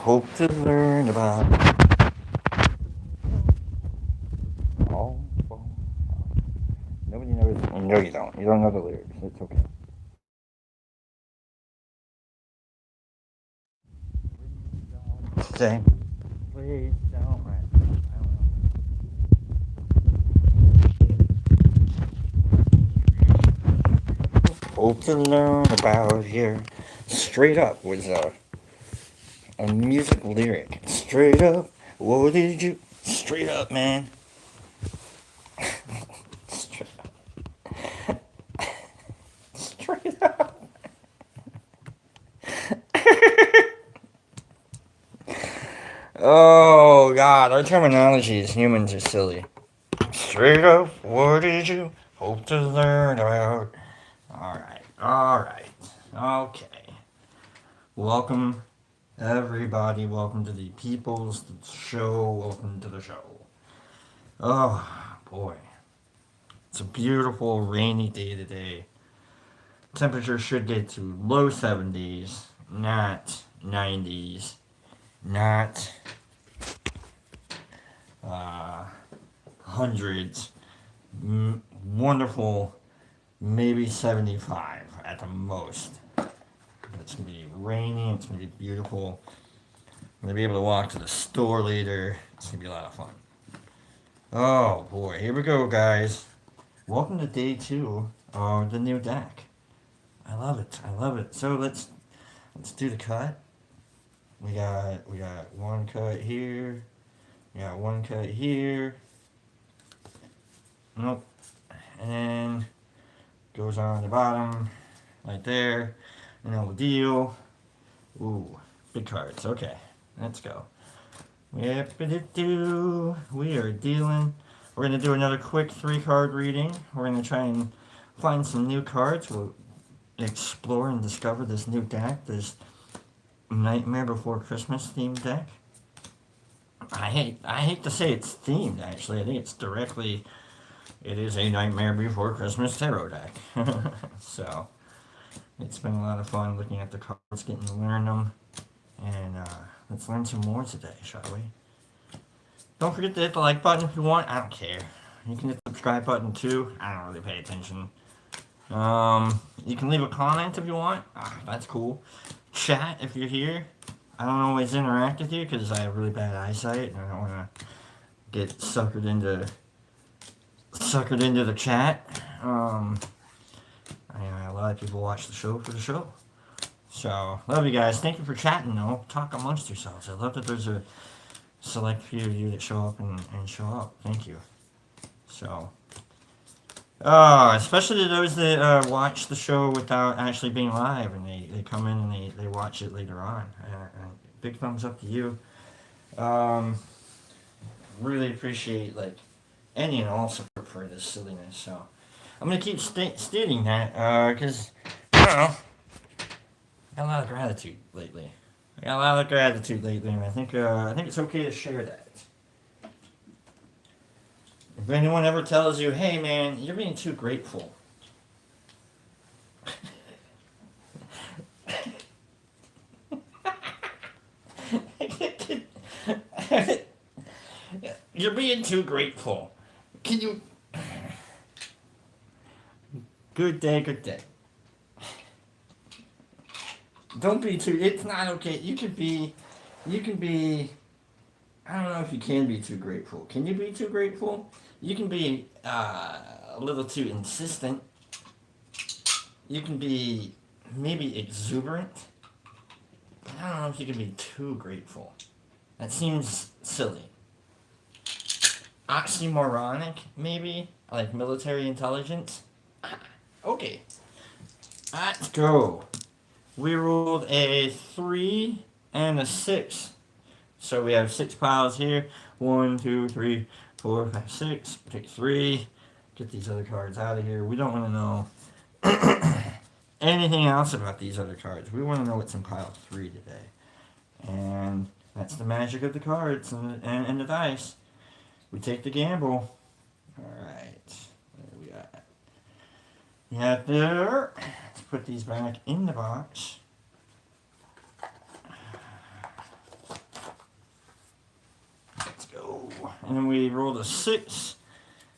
Hope to learn about. Oh, well, nobody knows. No, you don't. You don't know the lyrics. It's okay. Say, please don't. I don't know. Hope to learn about here. Straight up was a music lyric. Straight up. What did you? Straight up, man. Straight, straight up. Oh God, our terminology as humans are silly. Straight up, what did you hope to learn about? Alright. Okay. Welcome, everybody. Welcome to the People's Show. Welcome to the show. Oh, boy. It's a beautiful rainy day today. Temperature should get to low 70s, not 90s, not uh, hundreds. Wonderful, maybe 75 at the most. It's going to be rainy. It's going to be beautiful. I'm going to be able to walk to the store later. It's going to be a lot of fun. Oh, boy. Here we go, guys. Welcome to day 2 of the new deck. I love it. I love it. So let's do the cut. We got one cut here. We got one cut here. Nope. And then goes on the bottom right there. No deal. Ooh, big cards. Okay, let's go. Yep, we are dealing. We're going to do another quick 3-card reading. We're going to try and find some new cards. We'll explore and discover this new deck, this Nightmare Before Christmas themed deck. I hate to say it's themed, actually. I think it's directly, it is a Nightmare Before Christmas tarot deck. So, it's been a lot of fun looking at the cards, getting to learn them. And let's learn some more today, shall we? Don't forget to hit the like button if you want. I don't care. You can hit the subscribe button too. I don't really pay attention. You can leave a comment if you want. That's cool. Chat if you're here. I don't always interact with you because I have really bad eyesight and I don't want to get suckered into the chat. I know a lot of people watch the show for the show. So, love you guys. Thank you for chatting, though. Talk amongst yourselves. I love that there's a select few of you that show up and show up. Thank you. So, especially to those that watch the show without actually being live and they come in and they watch it later on. Big thumbs up to you. Really appreciate, like, any and all support for this silliness. So, I'm going to keep stating that because, I don't know. I got a lot of gratitude lately. And I think it's okay to share that. If anyone ever tells you, "Hey, man, you're being too grateful," you're being too grateful. Can you? Good day, good day. Don't be too. It's not okay. You can be. I don't know if you can be too grateful. Can you be too grateful? You can be a little too insistent. You can be maybe exuberant. But I don't know if you can be too grateful. That seems silly. Oxymoronic, maybe? Like military intelligence? Okay. Let's go. We rolled a 3 and a 6. So we have 6 piles here. 1, 2, 3, 4, 5, 6. Pick 3. Get these other cards out of here. We don't want to know anything else about these other cards. We want to know what's in pile 3 today. And that's the magic of the cards and the dice. We take the gamble. Alright. What do we got? Yeah, there. Let's put these back in the box. And then we rolled a 6.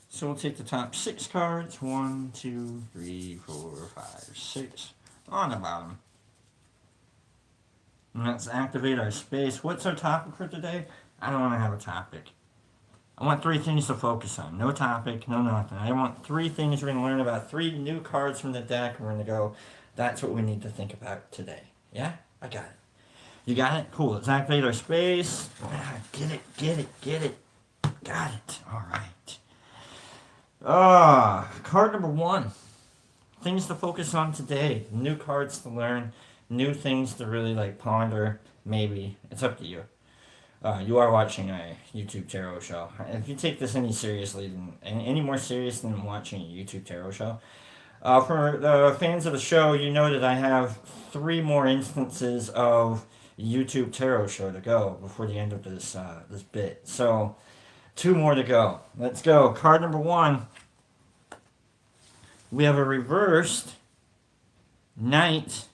So we'll take the top 6 cards. 1, 2, 3, 4, 5, 6 on the bottom. And let's activate our space. What's our topic for today? I don't want to have a topic. I want 3 things to focus on. No topic, no nothing. I want 3 things we're going to learn about. 3 new cards from the deck. And we're going to go, that's what we need to think about today. Yeah? I got it. You got it? Cool. Let's activate our space. Get it. Got it. All right. Card number 1. Things to focus on today. New cards to learn. New things to really ponder. Maybe. It's up to you. You are watching a YouTube tarot show. If you take this any more serious than watching a YouTube tarot show, for the fans of the show, you know that I have 3 more instances of YouTube tarot show to go before the end of this bit. So, 2 more to go. Let's go. Card number 1. We have a reversed Knight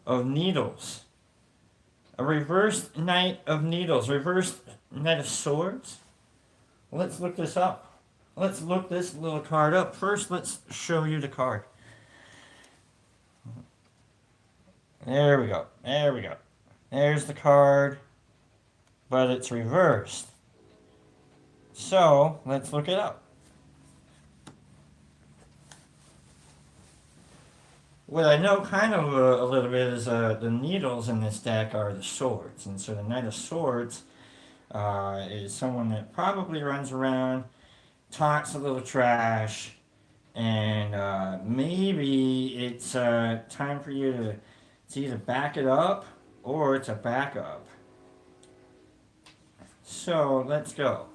of Needles. A reversed Knight of Needles. Reversed Knight of Swords. Let's look this up. Let's look this little card up. First, let's show you the card. There we go. There's the card, but it's reversed. So, let's look it up. What I know kind of a little bit is the needles in this deck are the swords. And so the Knight of Swords is someone that probably runs around, talks a little trash, and maybe it's time for you to either back it up or to back up. So let's go.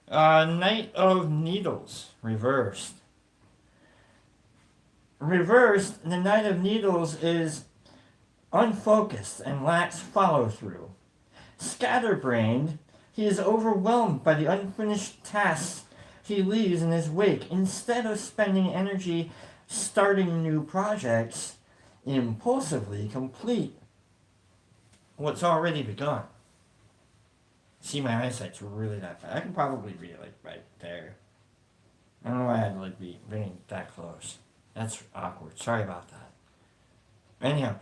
Knight of Needles, reversed. Reversed, the Knight of Needles is unfocused and lacks follow-through. Scatterbrained, he is overwhelmed by the unfinished tasks he leaves in his wake. Instead of spending energy starting new projects, impulsively complete what's already begun. See, my eyesight's really that bad. I can probably read it right there. I don't know why I had to be bringing it that close. That's awkward. Sorry about that. Anyhow,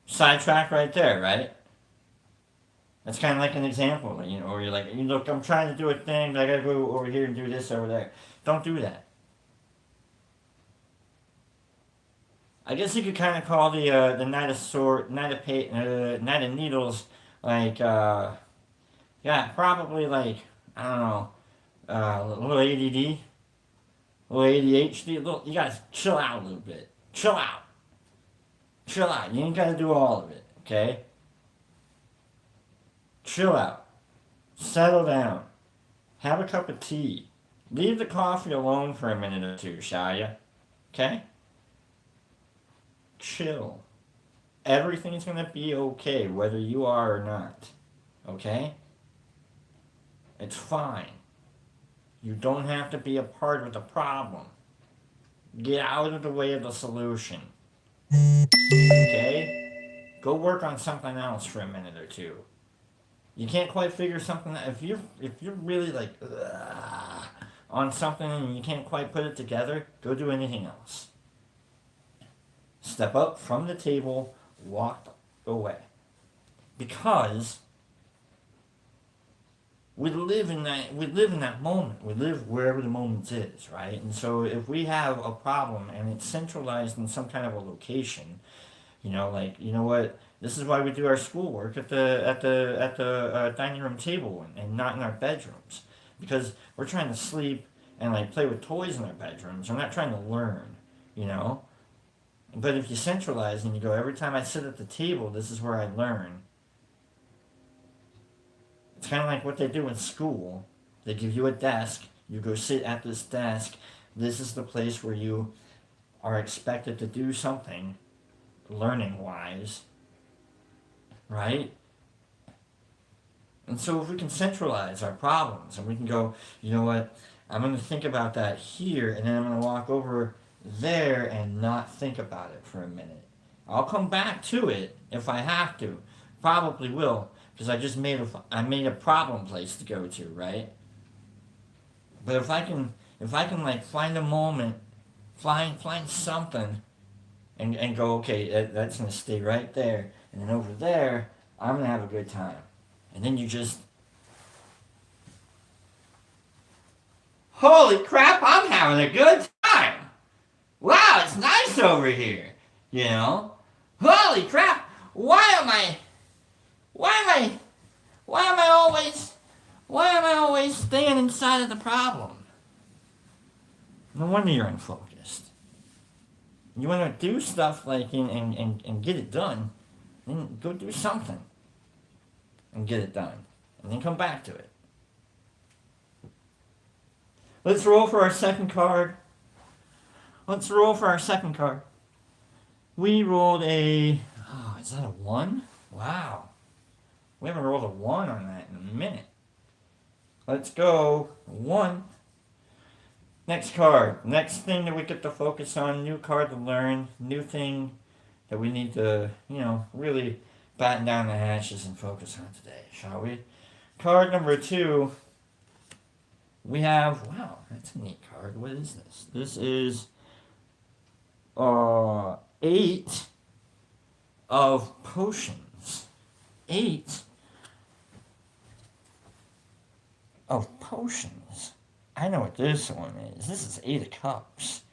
sidetrack right there, right? That's kind of like an example, where you're like, look, I'm trying to do a thing, but I gotta go over here and do this over there. Don't do that. I guess you could kind of call the Knight of Knight of Needles, probably I don't know, a little ADD, a little ADHD. You guys chill out a little bit. Chill out. You ain't gotta do all of it, okay? Chill out. Settle down. Have a cup of tea. Leave the coffee alone for a minute or 2, shall ya? Okay? Chill. Everything's gonna be okay, whether you are or not. Okay? It's fine. You don't have to be a part of the problem. Get out of the way of the solution. Okay? Go work on something else for a minute or 2. You can't quite figure something out. If you're really on something and you can't quite put it together, go do anything else. Step up from the table, walk away. Because we live in that moment. We live wherever the moment is, right? And so if we have a problem and it's centralized in some kind of a location, you know what? This is why we do our schoolwork at the dining room table and not in our bedrooms, because we're trying to sleep and play with toys in our bedrooms. We're not trying to learn, But if you centralize and you go, every time I sit at the table, this is where I learn. It's kind of like what they do in school. They give you a desk. You go sit at this desk. This is the place where you are expected to do something, learning-wise. Right? And so if we can centralize our problems and we can go, you know what, I'm going to think about that here, and then I'm going to walk over there and not think about it for a minute. I'll come back to it if I have to. Probably will, because I made a problem place to go to, right? But if I can like find a moment, find something, and go, okay, that's gonna stay right there, and then over there, I'm gonna have a good time, and then you just, holy crap, I'm having a good time. Wow, it's nice over here. You know, holy crap, why am I, why am I, why am I always, why am I always staying inside of the problem? No wonder you're unfocused. You want to do stuff like and get it done, then go do something and get it done, and then come back to it. Let's roll for our second card. Let's roll for our second card. We rolled a. Oh, is that a 1? Wow. We haven't rolled a 1 on that in a minute. Let's go. 1. Next card. Next thing that we get to focus on. New card to learn. New thing that we need to, really batten down the hatches and focus on today, shall we? Card number 2. We have. Wow, that's a neat card. What is this? This is 8 of potions. 8 of potions. I know what this one is. This is 8 of cups.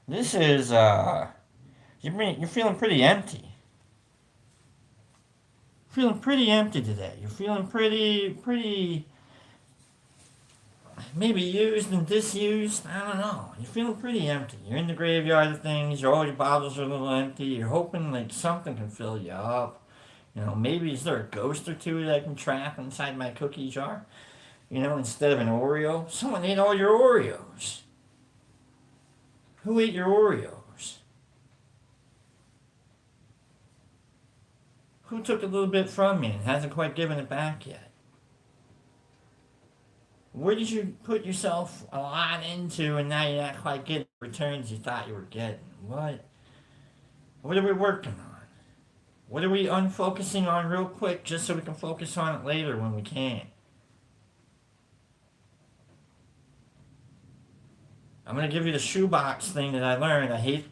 This is you're feeling pretty empty. Feeling pretty empty today. You're feeling pretty maybe used and disused. I don't know. You're feeling pretty empty. You're in the graveyard of things. All your bottles are a little empty. You're hoping like something can fill you up. Maybe is there a ghost or two that I can trap inside my cookie jar? Instead of an Oreo. Someone ate all your Oreos. Who ate your Oreos? Who took a little bit from me and hasn't quite given it back yet? Where did you put yourself a lot into and now you're not quite getting the returns you thought you were getting? What? What are we working on? What are we unfocusing on real quick just so we can focus on it later when we can? I'm going to give you the shoebox thing that I learned. I hate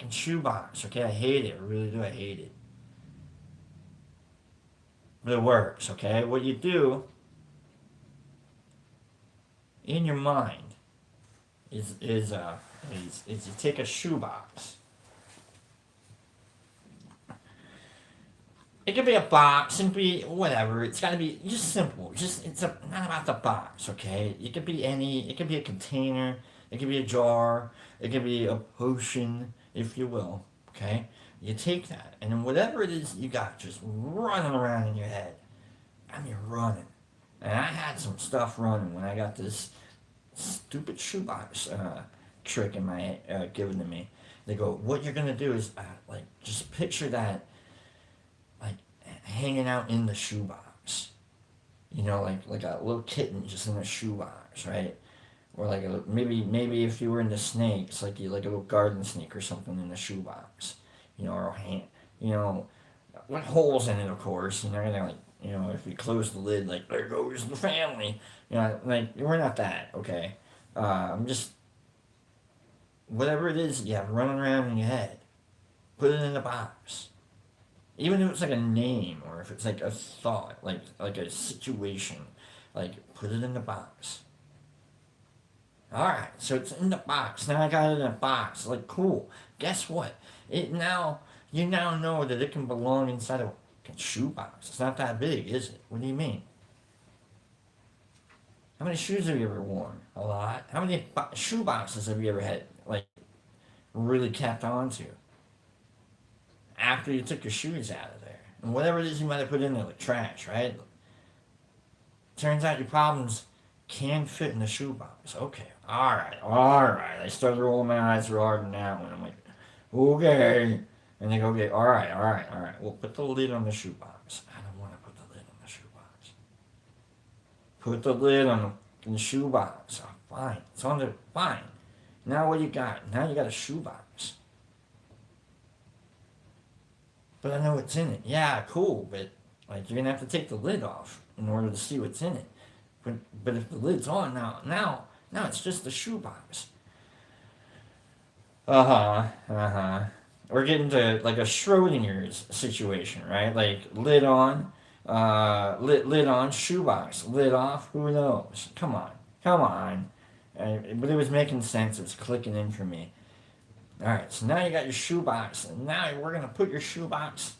shoebox, okay? I hate it. I really do. I hate it. But it works, okay? What you do in your mind is you take a shoebox. It could be a box, it could be whatever. It's got to be just simple. Not about the box, okay? It could be a container, it could be a jar, it could be a potion, if you will, okay? You take that, and then whatever it is you got just running around in your head. I mean, running. And I had some stuff running when I got this stupid shoebox trick in my given to me. They go, what you're gonna do is just picture that hanging out in the shoebox. Like a little kitten just in a shoebox, right? Or maybe if you were into snakes, like a little garden snake or something in the shoebox. Or a hand, with holes in it, of course. If you close the lid, there goes the family. We're not that, okay? I'm just, whatever it is you have running around in your head, put it in the box. Even if it's like a name or if it's like a thought, like a situation, put it in the box. Alright, so it's in the box. Now I got it in a box. Cool. Guess what? You now know that it can belong inside a shoebox. It's not that big, is it? What do you mean? How many shoes have you ever worn? A lot. How many shoe boxes have you ever had, really kept onto? After you took your shoes out of there. And whatever it is you might have put in there, like trash, right? Turns out your problems can fit in the shoebox. Okay, alright. I started rolling my eyes real hard on that one. I'm like, okay. And they go, okay, alright. Well, put the lid on the shoebox. I don't want to put the lid on the shoebox. Put the lid on the shoebox. Oh, fine. It's on the, fine. Now what you got? Now you got a shoebox. but I know what's in it. Yeah, cool, but like you're gonna have to take the lid off in order to see what's in it. But if the lid's on now it's just the shoebox. Uh huh. Uh huh. We're getting to like a Schrodinger's situation, right? Like lid on, lid on, shoebox, lid off. Who knows? Come on, come on. But it was making sense. It was clicking in for me. All right, so now you got your shoebox, and now we're gonna put your shoebox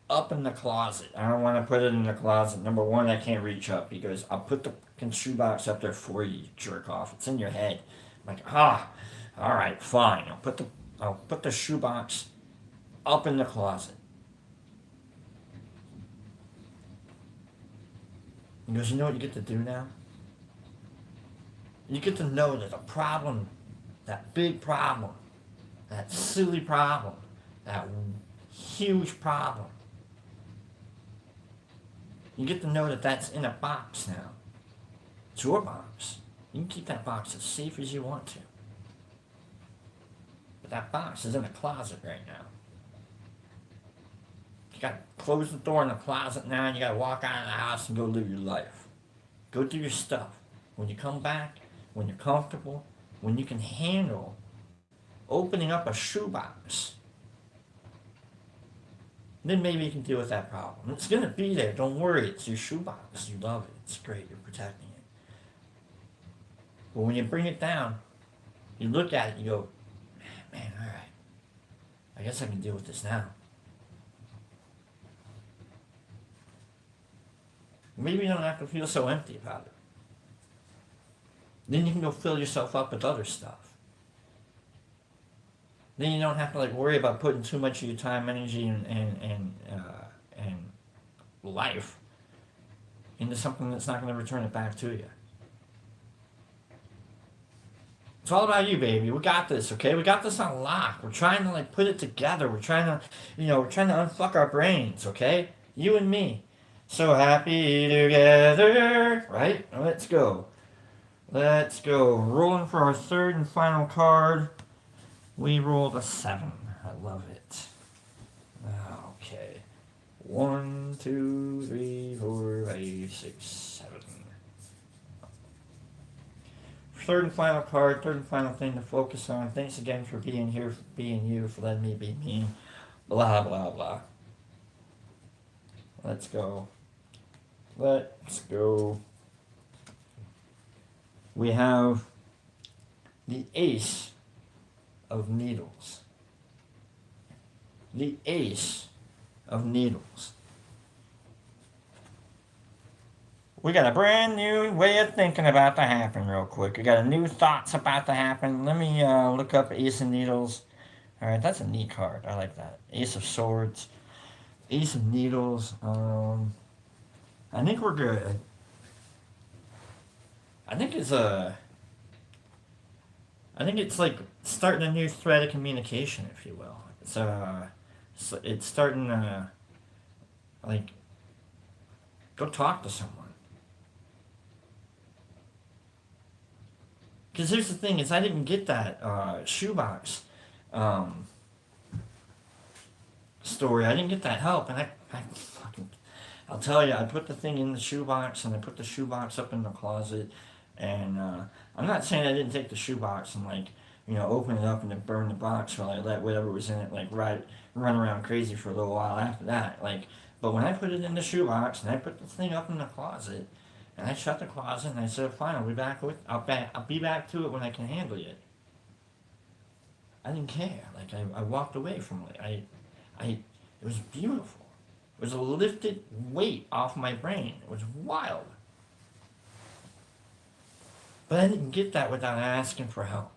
up in the closet. I don't want to put it in the closet. Number one, I can't reach up because I'll put the shoebox up there for you, jerk off. It's in your head. I'm like, all right, fine. I'll put the shoebox up in the closet. He goes, you know what you get to do now? You get to know that the problem, that big problem, that silly problem, that huge problem, you get to know that that's in a box now. It's your box. You can keep that box as safe as you want to. But that box is in a closet right now. You gotta close the door in the closet now and you gotta walk out of the house and go live your life. Go do your stuff. When you come back, when you're comfortable, when you can handle opening up a shoebox, then maybe you can deal with that problem. It's gonna be there, don't worry, it's your shoebox. You love it, it's great, you're protecting it. But when you bring it down, you look at it, you go, man, alright, I guess I can deal with this now. Maybe you don't have to feel so empty about it. Then you can go fill yourself up with other stuff. Then you don't have to like worry about putting too much of your time, energy, and life into something that's not going to return it back to you. It's all about you, baby. We got this, okay? We got this on lock. We're trying to like put it together. We're trying to, we're trying to unfuck our brains, okay? You and me. So happy together, right? Let's go. Let's go. Rolling for our third and final card. We rolled a 7. I love it. Okay. 1, 2, 3, 4, 5, 6, 7. Third and final card, third and final thing to focus on. Thanks again for being here, for being you, for letting me be me. Blah, blah, blah. Let's go. Let's go. We have the Ace of Needles. The Ace of Needles. We got a brand new way of thinking about to happen real quick. We got a new thoughts about to happen. Let me look up Ace of Needles. Alright, that's a neat card. I like that. Ace of Swords. Ace of Needles. I think we're good. I think it's like starting a new thread of communication, if you will. It's starting to like go talk to someone. Because here's the thing: is I didn't get that shoebox story. I didn't get that help, and I'll tell you, I put the thing in the shoebox, and I put the shoebox up in the closet, and I'm not saying I didn't take the shoebox and like open it up and then burn the box while I let whatever was in it like run around crazy for a little while after that. Like, but when I put it in the shoebox and I put the thing up in the closet. And I shut the closet and I said, "Fine, I'll be back to it when I can handle it." I didn't care. Like I walked away from it. It was beautiful. It was a lifted weight off my brain. It was wild. But I didn't get that without asking for help.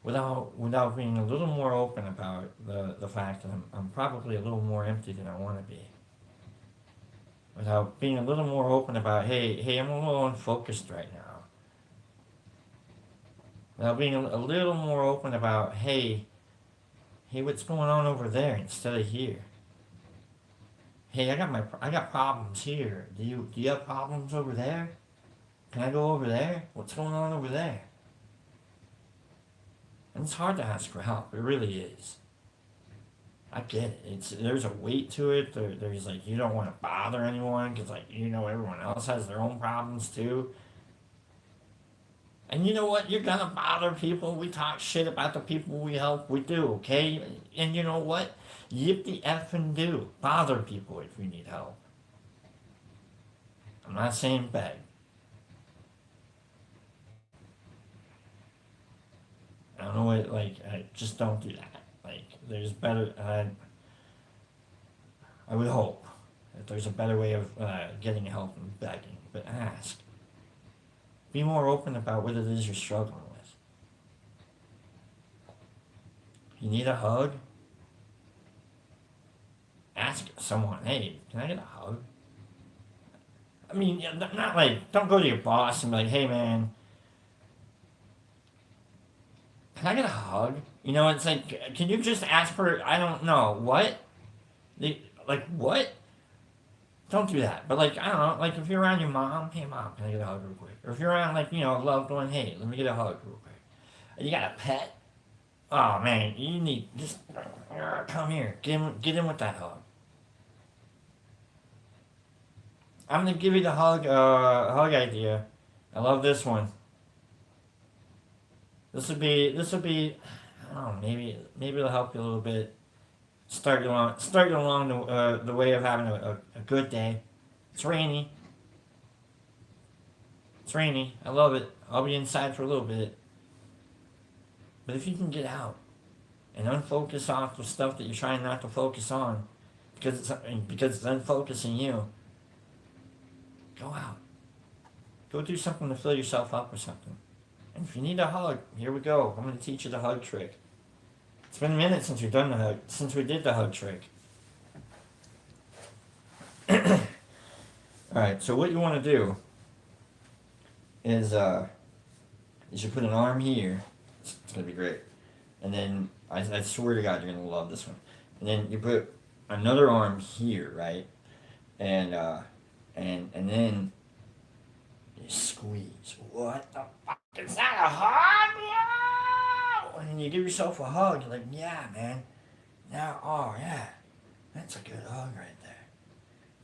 Without being a little more open about the fact that I'm probably a little more empty than I want to be. Without being a little more open about, hey, I'm a little unfocused right now. Without being a little more open about, hey, what's going on over there instead of here? Hey, I got problems here. Do you have problems over there? Can I go over there? What's going on over there? And it's hard to ask for help. It really is. I get it. There's a weight to it. There's like you don't want to bother anyone because like everyone else has their own problems too. And you know what? You're gonna bother people. We talk shit about the people we help. We do, okay? And you know what? Yip the F and do. Bother people if you need help. I'm not saying beg. I don't know what, like, just don't do that. Like, there's better, I would hope that there's a better way of getting help than begging. But ask. Be more open about what it is you're struggling with. You need a hug? Ask someone, hey, can I get a hug? I mean, not like, don't go to your boss and be like, hey man, can I get a hug? It's like, can you just ask for, I don't know, what? Like, what? Don't do that. But, like, I don't know, like, if you're around your mom, hey mom, can I get a hug real quick? Or if you're around, like, a loved one, hey, let me get a hug real quick. You got a pet? Oh man, you need, just, come here, get in with that hug. I'm gonna give you the hug idea. I love this one. This would be, I don't know, maybe it'll help you a little bit. Start you along the way of having a good day. It's rainy. It's rainy. I love it. I'll be inside for a little bit. But if you can get out and unfocus off the stuff that you're trying not to focus on, because it's unfocusing you, go out. Go do something to fill yourself up with something. And if you need a hug, here we go. I'm going to teach you the hug trick. It's been a minute since we did the hug trick. Alright, so what you want to do is you put an arm here. It's going to be great. And then, I swear to God, you're going to love this one. And then you put another arm here, right? And then you squeeze. What the fuck? Is that a hug? No! And you give yourself a hug. You're like, yeah, man. Now, oh, yeah. That's a good hug right there.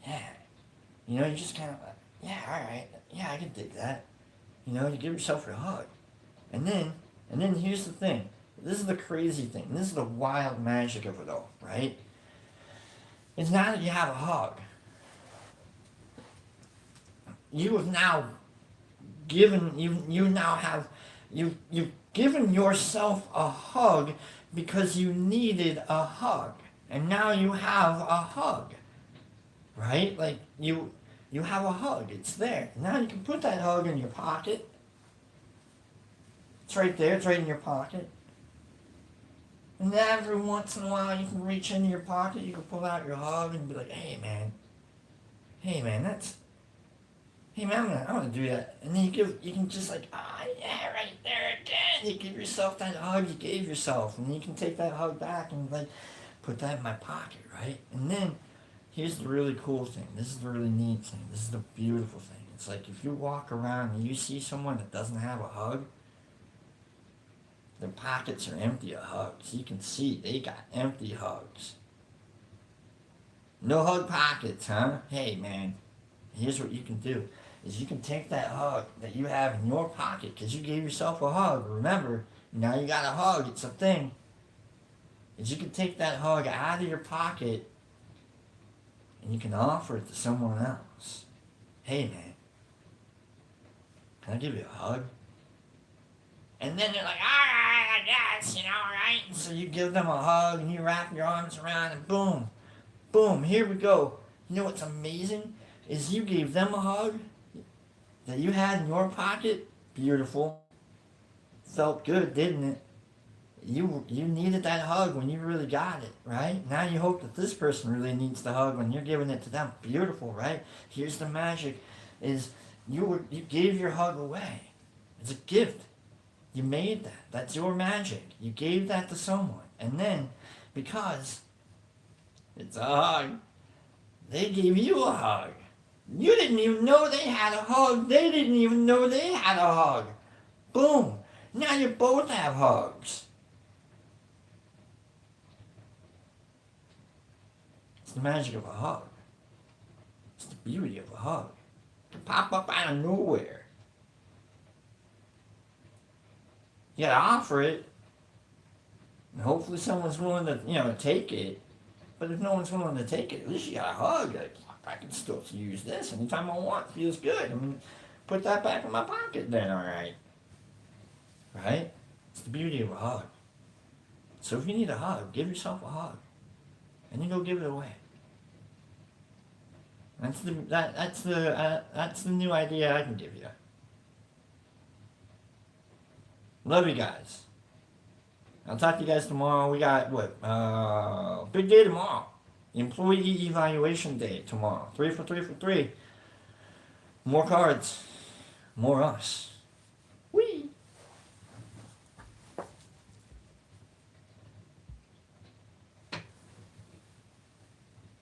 Yeah. You just kind of, yeah, alright. Yeah, I can dig that. You give yourself a hug. And then here's the thing. This is the crazy thing. This is the wild magic of it all, right? It's now that you have a hug. You have now given you've given yourself a hug because you needed a hug, and now you have a hug, right? Like you have a hug. It's there. Now you can put that hug in your pocket. It's right there. It's right in your pocket. And then every once in a while, you can reach into your pocket. You can pull out your hug and be like, "Hey man, that's." Hey man, I'm gonna do that. And then you can just like, yeah, right there again. You give yourself that hug you gave yourself. And you can take that hug back and like, put that in my pocket, right? And then, here's the really cool thing. This is the really neat thing. This is the beautiful thing. It's like if you walk around and you see someone that doesn't have a hug, their pockets are empty of hugs. You can see they got empty hugs. No hug pockets, huh? Hey man, here's what you can do. Is you can take that hug that you have in your pocket because you gave yourself a hug. Remember, now you got a hug. It's a thing. Is you can take that hug out of your pocket and you can offer it to someone else. Hey, man, can I give you a hug? And then they're like, all right, I guess, all right. And so you give them a hug and you wrap your arms around and boom, boom, here we go. You know what's amazing? Is you gave them a hug that you had in your pocket. Beautiful. Felt good, didn't it? You needed that hug when you really got it, right? Now you hope that this person really needs the hug when you're giving it to them. Beautiful, right? Here's the magic: is you gave your hug away. It's a gift. You made that. That's your magic. You gave that to someone, and then because it's a hug, they gave you a hug. You didn't even know they had a hug. They didn't even know they had a hug. Boom. Now you both have hugs. the magic of a hug. It's the beauty of a hug. It can pop up out of nowhere. You gotta offer it, and hopefully someone's willing to, take it. But if no one's willing to take it, at least you got a hug. Like, I can still use this anytime I want. It feels good. I mean, put that back in my pocket then, alright? Right? It's the beauty of a hug. So if you need a hug, give yourself a hug. And then go give it away. That's the new idea I can give you. Love you guys. I'll talk to you guys tomorrow. We got big day tomorrow. Employee evaluation day tomorrow. 3 for 3 for 3. More cards. More us.